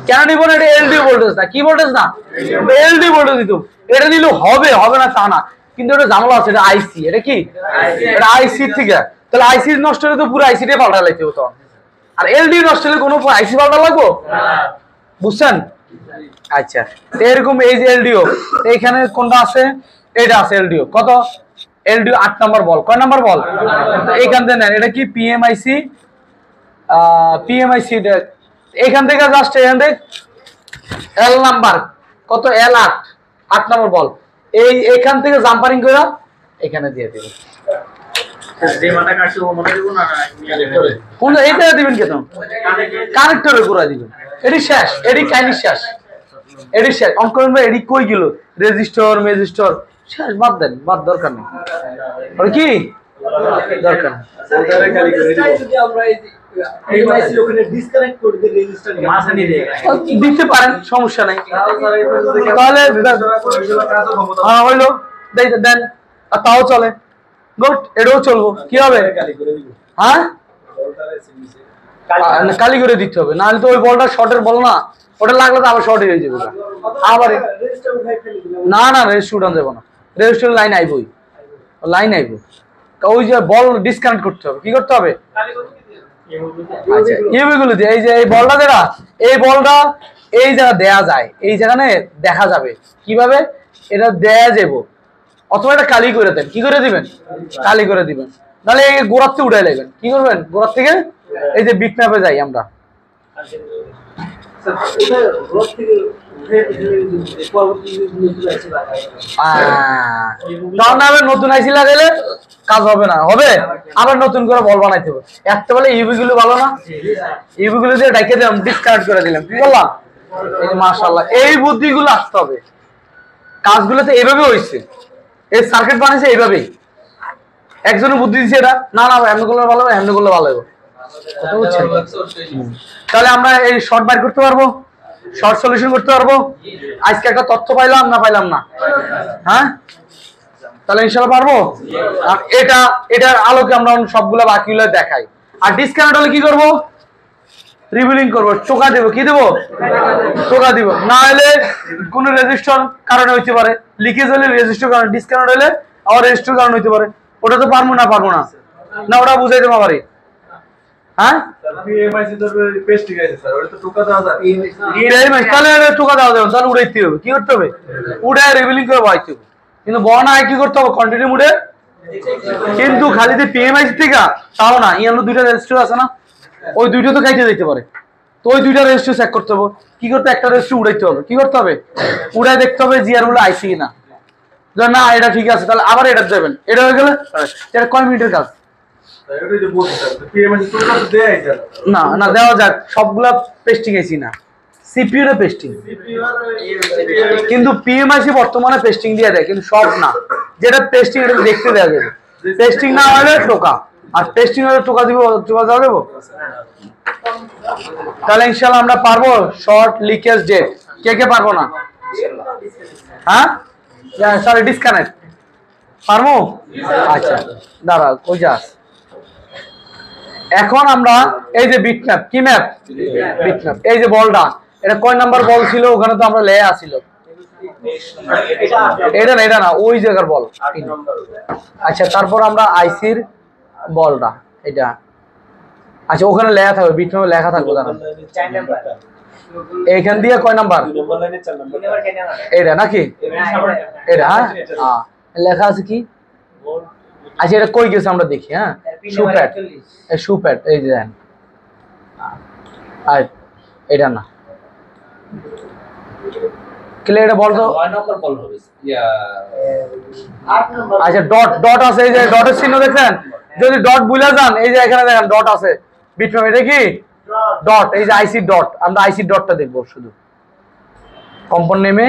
কেন নিব না? এটা এলডি ভোল্টেজ না, কি ভোল্টেজ না, এলডি ভোল্টেজ দিত। এটা দিলেও হবে, হবে না তা না, কিন্তু এটা ঝামেলা আছে। এটা আইসি, এটা কি, এটা আইসি থেকে। তাহলে আইসি নষ্ট হলে তো পুরো আইসিটাই পাল্টা লাগতে হতো। আর এলডি নষ্ট হলে কোনো আইসি পাল্টা লাগবো, বুঝছেন? আচ্ছা, এরকম এই যে এলডিও, এইখানে কোনটা আছে, এটা আছে এলডিও। কত? এলডিও 8 নাম্বার বল। কয় নাম্বার বল? এইখান থেকে নেন। এটা কি পিএমআইসি, পিএমআইসি। এইখান থেকে জাস্ট এখান থেকে এল নাম্বার কত, এল 8, 8 নাম্বার বল। এই এখান থেকে জাম্পারিং করে এখানে দিয়ে দেবেন। কোনটা এইটা দিবেন কেন? কানেক্টরে ঘুরা দিবেন। এডি শেষ, এডি কাইনি শেষ, এডি শেষ। অন করেন ভাই, এডি কই গেল? রেজিস্টর মেজিস্টর শেষ, বাদ দেন, বাদ দরকার নেই। আর কি দরকার? দিতে পারেন, সমস্যা নাই। তাহলে হইলো দেন, আর তাও চলে, গুড, এটাও চলবো। কি হবে? হ্যাঁ, কালি করে দিতে হবে, নাহলে তো ওই বলটা শর্টের বল না, ওটা লাগলে তো আবার শর্ট হয়ে যাবে। আবার না না, রেজিস্টার উঠান যাবো না, রেজিস্টার লাইন আইবই, লাইন আইব। ওই যে বল ডিসকানেক্ট করতে হবে, কি করতে হবে? আচ্ছা, ইউবিগুলো দিয়ে এই যে এই বলটা, যেটা এই বলটা এই জায়গা দেয়া যায়, এই জায়গানে দেখা যাবে কিভাবে এটা দেয়া যাব। অথবা এটা কালি করে দেন, কি করে দিবেন? কালি করে দিবেন। তাহলে এই গোড়ার থেকে উঠাই লাগবেন। কি করবেন? গোড়ার থেকে এই যে বিট ম্যাপে যাই আমরা, নতুন আইসি লাগাইলে কাজ হবে না, হবে আবার নতুন করে বল বানাইতে হবে। একটা বলে ইউবি গুলো ভালো না, ইউবি গুলো দিয়ে ডাইকে দিলাম, ডিসকানেক্ট করে দিলাম, কি করলাম? এই মাশাআল্লাহ, এই বুদ্ধিগুলো আসতে হবে। কাজগুলোতে এইভাবে হয়েছে, এই সার্কিট বানিয়েছে এইভাবেই। একজনের বুদ্ধি দিচ্ছে এটা, না না এমনি করলে ভালো হবে, এমনি করলে ভালো হবে, কথা বুঝছেন? তাহলে আমরা এই শর্ট বাইর করতে পারবো, শর্ট সলিউশন করতে পারবো। আজকে একটা তথ্য পাইলাম না, পাইলাম না? হ্যাঁ, তাহলে ইনশাআল্লাহ পারবো। আর এটা, এটার আলোকে আমরা সবগুলো বাকিগুলো দেখাই। আর ডিসকানেক্ট হলে কি করব? রিবিলিং করব, টোকা দেব। কি দেব? টোকা দিব। না হলে কোন রেজিস্টার কারণে হইতে পারে, লিকেজ হলে রেজিস্টার কারণে, ডিসকানেক্ট হলে আবার রেজিস্টার কারণে হইতে পারে। ওটা তো পারবো না, পারবো না, না ওটা বুঝাই দেবো পারি। হ্যাঁ, তাহলে টোকা দেওয়া যাবে, তাহলে উড়াইতে হবে। কি করতে হবে? উড়ায় রিবিলিং করে বসাইতে হবে। কিন্তু বনায় কি করতে হবে? কন্টিনিউ মুডে। কিন্তু খালি যে পিএমআইসি থেকে তাও না, ইয়ানো দুইটা রেজিস্টার আছে না, ওই দুইটা তো কাইতে দিতে পারে। তো ওই দুইটা রেজিস্টার চেক করতে হবে। কি করতে? একটা রেজিস্টার উড়াইতে হবে। কি করতে হবে? উড়ায় দেখতে হবে জিআর গুলো আইসি কিনা। না এটা ঠিক আছে, তাহলে আবার এটা দেবেন। এটা হয়ে গেলে এটা কয় মিনিটের কাজ? না না, দেওয়া যাক, সবগুলা পেস্টিং আইসি না, সিপিইউ এর পেস্টিং। কিন্তু পিএমআইসি বর্তমানে পেস্টিং দিয়ে দেয়, কিন্তু সব না। যেটা পেস্টিং এটা দেখতে দেওয়া যাবে, পেস্টিং না হলে টোকা, আর পেস্টিং হলে টোকা দিব, টোকা দেওয়া দেবো। তাহলে ইনশাআল্লাহ আমরা পারবো শর্ট, লিকেজ, ডেট। কে কে পারবো না? হ্যাঁ, সরি, ডিসকানেক্ট পারবো। আচ্ছা দাঁড়া, কই যাস? এখন আমরা এই যে বিট ম্যাপ, কি ম্যাপ? Bit map. এই যে বলটা, এটা কয় নাম্বার বল ছিল? ওখানে তো আমরা লেয়া ছিল, এটা না, এটা না, ওই জায়গার বল। আচ্ছা, তারপর আমরা আইসির বলটা, এটা আচ্ছা ওখানে লেখা থাকবে, বিট ম্যাপে লেখা থাকবে, জানেন এইখান দিয়ে কয় নাম্বার? এটা নাকি? এটা, হ্যাঁ লেখা আছে কি? আচ্ছা, এটা কই গেছে আমরা দেখি। হ্যাঁ, সুপ্যাড, এই সুপ্যাড, এই যে দেখেন, আর এটা না, ক্লিয়ার। এটা বল তো 9 নম্বর বল হবে। আচ্ছা, ডট, ডট আছে, এই যে ডটের চিহ্ন দেখেন। যদি ডট ভুলে যান, এই যে এখানে দেখেন ডট আছে বিটম্যাপ, এটা কি ডট? এই যে আইসি ডট, আমরা আইসি ডটটা দেখবো শুধু। কম্পাউন্ড নেমে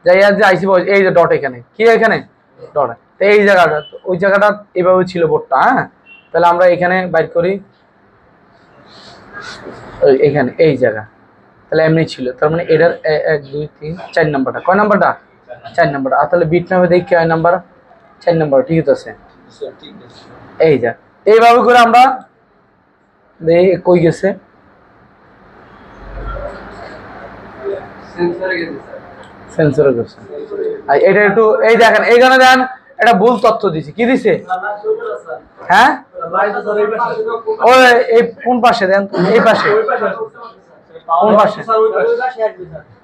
যাই, আর যে আইসি, এই যে ডট, এখানে কি? এখানে ডট, এই জায়গাটা, ওই জায়গাটা এভাবে ছিল বোর্ডটা। হ্যাঁ, তাহলে আমরা এখানে বাইর করি, এখানে এই জায়গা, তাহলে এমনি ছিল। তার মানে এটার 1 2 3 4 নাম্বারটা, কয় নাম্বারটা? 4 নাম্বারটা। তাহলে বিট ম্যাপে দেখি কয় নাম্বার? 4 নাম্বার, ঠিক আছে। এই যা, এইভাবে করে আমরা কই গেছে, সেন্সরে গেছে। আর এটা একটু এই দেখেন এইখানে দেখেন এটা ভুল তথ্য দিছে। কি দিছে? হ্যাঁ ওই এই কোন পাশে দেন? এই পাশে। কোন পাশে?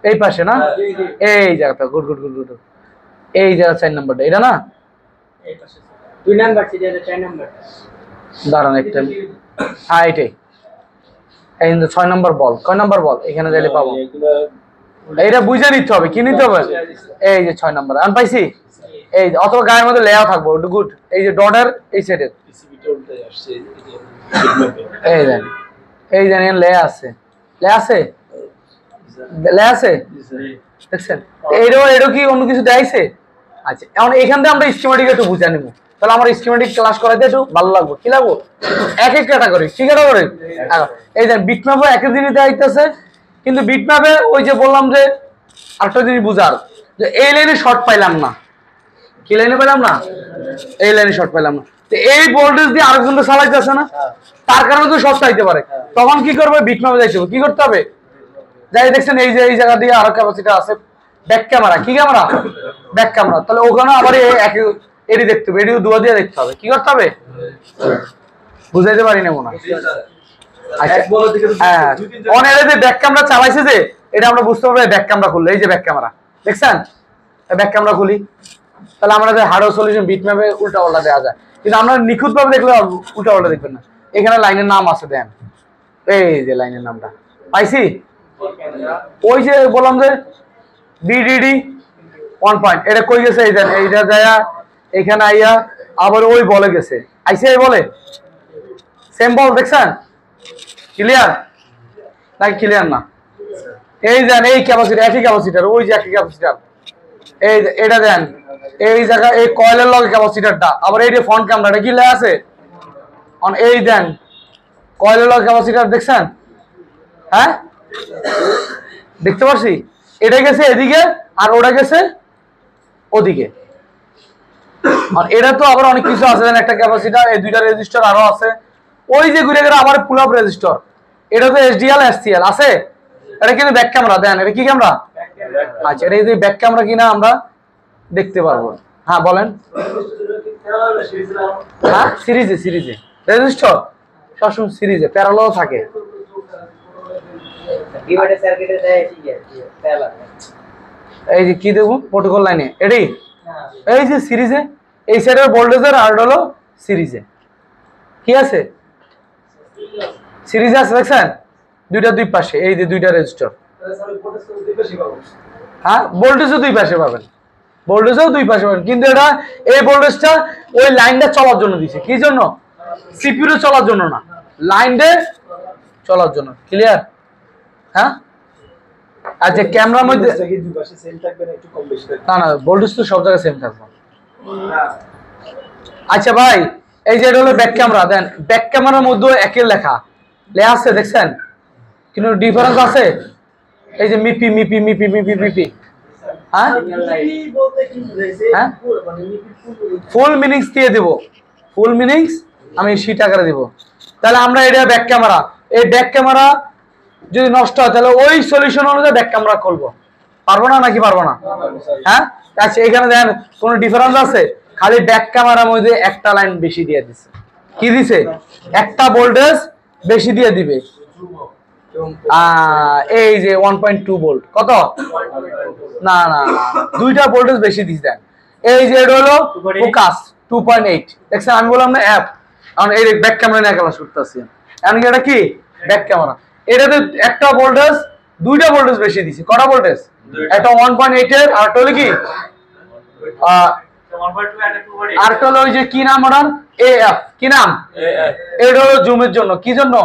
এই পাশে না? এই জায়গাটা গুড গুড গুড গুড। এই জায়গা 4 নাম্বারটা এটা না? এই পাশে 2 নাম্বার ছিল, এটা 4 নাম্বার। দাঁড়ান একটা। হ্যাঁ এটাই। এই 6 নাম্বার বল। কয় নাম্বার বল? এখানে দিলে পাবো। এইটা বুঝে নিতে হবে। কি নিতে হবে? এই যে 6 নাম্বার আমি পাইছি। এই অথবা গায়ের মধ্যে লেয়া থাকবো গুড। এই যে ডটের এই সাইডের এই দেন, এই দেন লেয়া আছে, লেয়া আছে, লেয়া আছে দেখছেন? এইটাও কি অন্য কিছু দেখাইছে? আচ্ছা এখন এখান থেকে আমরা স্কিমেটিক একটু বুঝে নিব। তাহলে আমার স্কিমেটিক ক্লাস করাইতে একটু ভালো লাগবে। কি লাগবো? এক এক ক্যাটাগরি। কি ক্যাটাগরি? এই দেন বিটম্যাপে একই জিনিস দেখাইতেছে, কিন্তু বিটম্যাপে ওই যে বললাম যে আরেকটা জিনিস বুঝার যে এই লাইনে শর্ট পাইলাম না। কি লাইনে পেলাম না? এই লাইনে শর্ট পেলাম না। তো এই ভোল্টেজ দিয়ে আরেকজনটা চালাইতেছে না, তার কারণে তো শর্ট চাইতে পারে। তখন কি করবে? বিটম্যাপে যাইতে হবে। কি করতে হবে? যাই দেখছেন এই যে এই জায়গা দিয়ে আরো ক্যাপাসিটি আছে, ব্যাক ক্যামেরা। কি ক্যামেরা? Back camera. তাহলে ওখানে আবার এডি দেখতে হবে, এডিও দুয়া দিয়ে দেখতে হবে। কি করতে হবে? বুঝাইতে পারি না মনে হয়। আচ্ছা হ্যাঁ অন এর যে ব্যাক ক্যামেরা চালাইছে যে এটা আমরা বুঝতে পারবো ব্যাক ক্যামেরা খুললে। এই যে ব্যাক ক্যামেরা দেখছেন, ব্যাক ক্যামেরা খুলি, তাহলে আমরা যে হার্ডওয়্যার সলিউশন বিটম্যাপে উল্টা পাল্টা দেওয়া যায়, কিন্তু আমরা নিখুঁত ভাবে দেখলে উল্টা পাল্টা দেখবেন না। এখানে লাইনের নাম আছে দেন, এই যে লাইনের নামটা পাইছি। ওই যে বললাম যে বিডিডি 1 পয়েন্ট, এটা কই গেছে? এই দেন এইটা যায় এখানে আইয়া আবার ওই বলে গেছে, আইসে এই বলে সেম বল দেখছেন? ক্লিয়ার নাকি ক্লিয়ার না? এই দেন এই ক্যাপাসিটি একই ক্যাপাসিটার, ওই যে একই ক্যাপাসিটার। এই এটা দেন এই জায়গা এই কয়েলের লগে ক্যাপাসিটারটা, আবার এই যে ফ্রন্ট ক্যামেরাটা কি লেখা আছে অন এই দেন কয়েলের লগে ক্যাপাসিটার দেখছেন? হ্যাঁ দেখতে পাচ্ছি। এটা গেছে এদিকে আর ওটা গেছে ওদিকে। আর এটা তো আবার অনেক কিছু আছে, একটা ক্যাপাসিটার, এই দুইটা রেজিস্টার আরো আছে। ওই যে ঘুরে গেলে আবার পুল আপ রেজিস্টার। এটা তো এসডিএল এসসিএল আছে। এটা কিন্তু ব্যাক ক্যামেরা দেন, এটা কি ক্যামেরা? আচ্ছা এটা যদি ব্যাক ক্যামেরা কিনা আমরা দেখতে পারবো। হ্যাঁ বলেন। হ্যাঁ সিরিজে সিরিজে রেজিস্টার সবসময় সিরিজে প্যারালাল থাকে। এই যে কি দেবো প্রোটোকল লাইনে এটাই, এই যে সিরিজে এই সাইডের ভোল্টেজের আর হলো সিরিজে। কি আছে? সিরিজে আছে দেখছেন? দুইটা দুই পাশে এই যে দুইটা রেজিস্টার। হ্যাঁ ভোল্টেজও দুই পাশে পাবেন, ভোল্টেজও দুই পাশে পাবেন, কিন্তু এটা এই ভোল্টেজটা ওই লাইনটা চলার জন্য দিছে। কি জন্য? সিপিইউ চলার জন্য না, লাইনটা চলার জন্য। ক্লিয়ার? হ্যাঁ আচ্ছা ক্যামেরার মধ্যে না না ভোল্টেজ তো সব জায়গায় সেম থাকবে। আচ্ছা ভাই এই যে এটা হলো ব্যাক ক্যামেরা দেন, ব্যাক ক্যামেরার মধ্যে একই লেখা আছে দেখছেন, কিন্তু ডিফারেন্স আছে। এই যে মিপি মিপি মিপি মিপি মিপি হ্যাঁ হ্যাঁ ফুল মিনিংস দিয়ে দিব, ফুল মিনিংস আমি শীট আকারে দিব। তাহলে আমরা এটা ব্যাক ক্যামেরা, এই ব্যাক ক্যামেরা যদি নষ্ট হয় তাহলে ওই সলিউশন অনুযায়ী ব্যাক ক্যামেরা খুলবো, পারবো না নাকি পারবো না? হ্যাঁ আচ্ছা এখানে দেখেন কোনো ডিফারেন্স আছে? খালি ব্যাক ক্যামেরার মধ্যে একটা লাইন বেশি দিয়ে দিছে। কি দিছে? একটা ভোল্টেজ বেশি দিয়ে দিবে। এই যে 1.2 ভোল্ট কত? না না দুইটা ভোল্টেজ বেশি দিছে দেন। এই যে এটা হলো ফোকাস 2.8 দেখছেন? আমি বললাম না অ্যাপ, কারণ এই ব্যাক ক্যামেরা নিয়ে ক্লাস করতেছি। এখন এটা কি ব্যাক ক্যামেরা, এটাতে একটা ভোল্টেজ দুইটা ভোল্টেজ বেশি দিছি। কটা ভোল্টেজ? একটা 1.8 এর আর একটা হলো কি আর একটা হলো ওই যে কি নাম ওটার এএফ, কি নাম? এটা হলো জুমের জন্য। কি জন্য?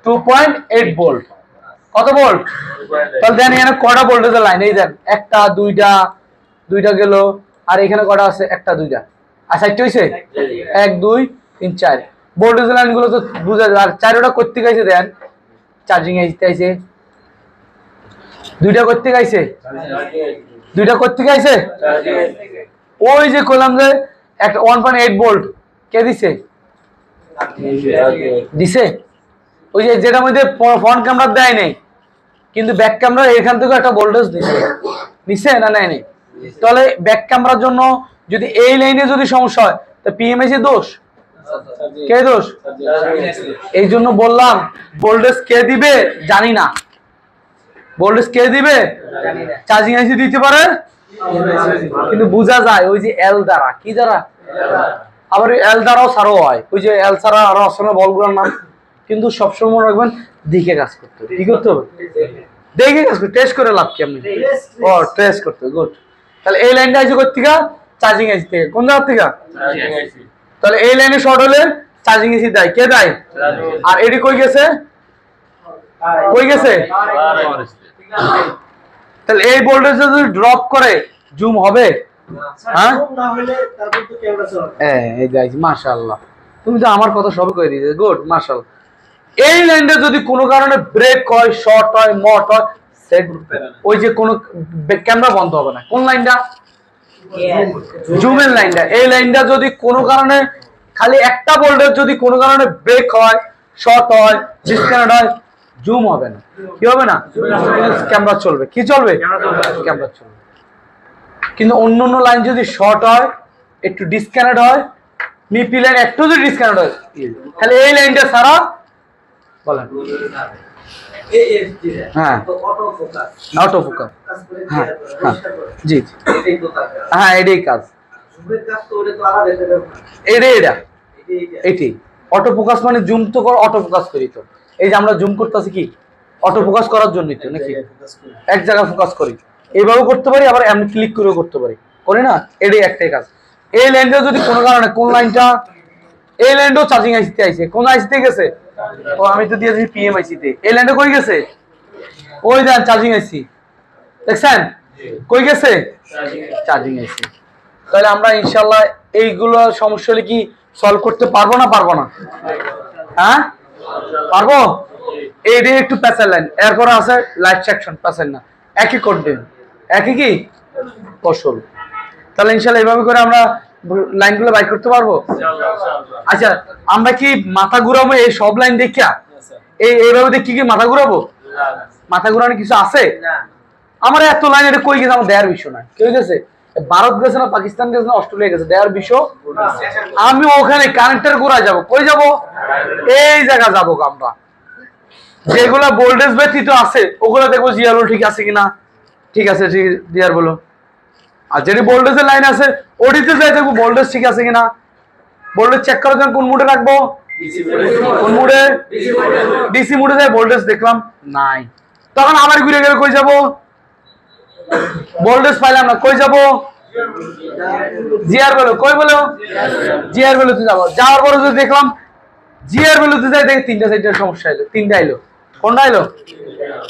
2.8 ভোল্ট। কত ভোল্ট? তাহলে দেন এখানে কটা ভোল্টেজের লাইন? এই দেন একটা দুইটা, দুইটা গেল, আর এখানে কটা আছে? একটা দুইটা, আচ্ছা একটা হইছে 1 2 3 4 ভোল্টেজের লাইনগুলো তো বুঝা যায়। আর চারটা করতে গাইছে দেন চার্জিং আইছে, দুইটা করতে গাইছে, দুইটা করতে গাইছে। ওই যে কইলাম যে একটা 1.8 ভোল্ট কে দিছে? দিছে ওই যে যেটার মধ্যে ফ্রন্ট ক্যামেরা দেয় নাই, কিন্তু ব্যাক ক্যামেরা এখান থেকে একটা ভোল্টেজ নিছে না নেয়নি। তাহলে ব্যাক ক্যামেরার জন্য যদি এই লাইনে যদি সমস্যা হয় তা পিএমএসি দোষ, কে দোষ? এই জন্য বললাম ভোল্টেজ কে দিবে জানি না, ভোল্টেজ কে দিবে চার্জিং আইসি দিতে পারে কিন্তু বোঝা যায় ওই যে এল দ্বারা, কি দ্বারা, আবার এল দ্বারাও ছাড়াও হয়, ওই যে এল ছাড়া আরো আছে না বলগুলোর নাম। কিন্তু সবসময় মনে রাখবেন দিকে কাজ করতে হবে, কি করতে হবে, দেখে কাজ করতে, টেস্ট করে লাভ কি আপনি, ও টেস্ট করতে, গুড। তাহলে এই লাইনটা আইসি কোথা থেকে, চার্জিং আইসি থেকে, কোন জায়গা থেকে, তাহলে এই লাইনে শর্ট হলে চার্জিং আইসি দেয়, কে দেয়, আর এডি কই গেছে, কই গেছে, তাহলে এই ভোল্টেজ যদি ড্রপ করে জুম হবে, হ্যাঁ এই গাইস মাশাআল্লাহ, তুমি তো আমার কথা সবই কই দিয়েছো, গুড মাশাআল্লাহ। এই লাইনটা যদি কোনো কারণে ব্রেক হয়, শর্ট হয়, মট হয়, সেট ওই যে কোনো ক্যামেরা বন্ধ হবে না। কোন লাইনটা, জুমের লাইনটা। এই লাইনটা যদি কোনো কারণে খালি একটা ভোল্টেজ যদি কোনো কারণে ব্রেক হয়, শর্ট হয়, ডিসকানেক্ট হয়, জুম হবে না, কি হবে না, ক্যামেরা চলবে, কি চলবে, ক্যামেরা চলবে। কিন্তু অন্য অন্য লাইন যদি শর্ট হয়, একটু ডিসকানেক্ট হয়, মিপি লাইন একটু যদি ডিসকানেক্ট হয়, তাহলে এই লাইনটা ছাড়া বলেন, হ্যাঁ অটো ফোকাস, হ্যাঁ হ্যাঁ জি হ্যাঁ এটাই কাজ, এটাই অটো ফোকাস মানে জুম তো অটো ফোকাস করি তো, এই যে আমরা জুম করতেছি কি অটো ফোকাস করার জন্যই তো নাকি, এক জায়গায় ফোকাস করি, এইভাবেও করতে পারি আবার এমনি ক্লিক করেও করতে পারি, করি না, এটাই একটাই কাজ। এই লাইনটা যদি কোনো কারণে, কোন লাইনটা, এই লাইনটাও চার্জিং আইসিতে আইছে, কোন আইসিতে গেছে, ও আমি তো দিয়েছি পিএম আইসিতে, এই লাইনটা কই গেছে, ওই দেন চার্জিং আইসি, দেখছেন কই গেছে, চার্জিং আইসি। তাহলে আমরা ইনশাআল্লাহ এইগুলো সমস্যা হলে কি সলভ করতে পারবো না, পারবো না, হ্যাঁ পারবো। এইটাই একটু প্যাসেল লাইন, এরপর আছে লাইট সেকশন, প্যাসেল না, একই কন্টেন্ট, একই কি কৌশল। তাহলে ইনশাআল্লাহ এইভাবে করে আমরা লাইনগুলো বাইর করতে পারবো। আচ্ছা আমরা কি মাথা ঘুরাবো এই সব লাইন দেখিয়া, এইভাবে দেখি কি মাথা ঘুরাবো, মাথা ঘুরানো কিছু আছে, আমার এত লাইন এটা কই গেছে, আমার দেয়ার বিষয় না, কেউ গেছে, ভারত গেছে না, পাকিস্তান গেছে না, অস্ট্রেলিয়া গেছে, দেয়ার বিষয় আমি ওখানে কানেক্টর ঘুরায় যাবো, কই যাবো, এই জায়গা যাবো আমরা, যেগুলা ভোল্টেজ ব্যতীত আছে ওগুলা দেখবো জিআর বলো ঠিক আছে কিনা, ঠিক আছে জিআর বলো, আর যেটি ভোল্টেজের লাইন আছে ওটিতে যাই দেখবো ভোল্টেজ ঠিক আছে কিনা, ভোল্টেজ চেক করার জন্য কোন মুডে রাখবো, কোন মুডে, ডিসি মুডে যাই ভোল্টেজ দেখলাম নাই, তখন আবার ঘুরে গেলে কই যাবো, ভোল্টেজ পাইলাম না, কই যাবো, জিআর বলো, কই বলো, জিআর বলোতে যাবো, যাওয়ার পরে যদি দেখলাম জিআর বলোতে যাই দেখি তিনটা সাইডের সমস্যা এলো, তিনটা এলো, কোনটা এলো,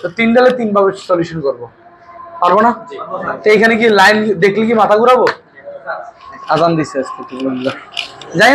তো তিনটা হলে তিন ভাবে সলিউশন করবো, পারবো না। তো এখানে কি লাইন দেখলে কি মাথা ঘুরাবো, আজান দিচ্ছে আজকে যাই